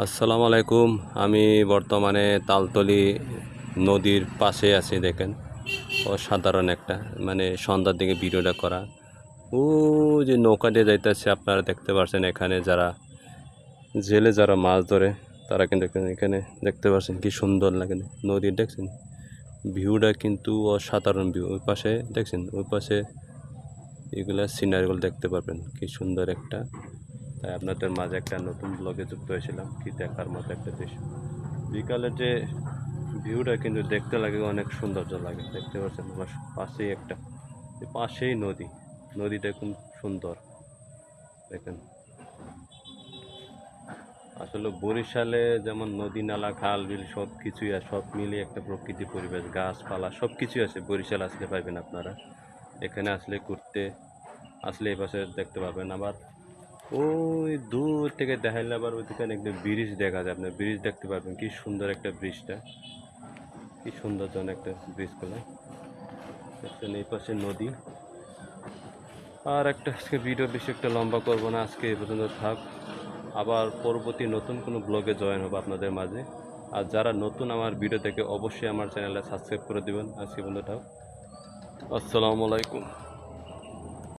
আসসালামু আলাইকুম। আমি বর্তমানে তালতলী নদীর পাশে আছি। দেখেন অসাধারণ একটা সন্ধ্যার দিকে ভিডিওটা করা। ও যে নৌকা দিয়ে যাইতেছে, আপনারা দেখতে পাচ্ছেন। এখানে যারা জেলে যারা মাছ ধরে তারা কিন্তু এখানে দেখতে পাচ্ছেন কি সুন্দর লাগে নদীর। দেখছেন ভিউটা কিন্তু অসাধারণ ভিউ। ওই পাশে দেখছেন, ওই পাশে এগুলা সিনারিগুলো দেখতে পারবেন কি সুন্দর একটা। তাই আপনাদের মাঝে একটা নতুন ব্লগে যুক্ত হয়েছিলাম। কি দেখার মতো একটা দৃশ্য। বিকালের যে ভিউটা কিন্তু দেখতে লাগে অনেক সৌন্দর্য লাগে। দেখতে পাচ্ছেন আমার পাশেই একটা, পাশেই নদী। নদীটা খুব সুন্দর দেখেন। আসলে বরিশালে যেমন নদী নালা খাল বিল সব কিছুই আছে, সব মিলিয়ে একটা প্রকৃতি পরিবেশ, গাছপালা সব কিছুই আছে। বরিশাল আসলে পাইবেন আপনারা। এখানে আসলে ঘুরতে আসলে এই পাশে দেখতে পাবেন। আবার ওই দূর থেকে দেখাইলে আবার ওইদিকে একটা ব্রিজ দেখা যায়। আপনার ব্রিজ দেখতে পারবেন কি সুন্দর একটা ব্রিজটা, কি সুন্দরজন একটা ব্রিজ গুলো দেখছেন। এই পাশে নদী। আর একটা আজকে ভিডিও বেশি একটা লম্বা করব না, আজকে এই পর্যন্ত থাক। আবার পরবর্তী নতুন কোনো ব্লগে জয়েন হবে আপনাদের মাঝে। আর যারা নতুন আমার ভিডিও দেখে অবশ্যই আমার চ্যানেলে সাবস্ক্রাইব করে দিবেন। আজকে পর্যন্ত থাক। আসসালামু আলাইকুম।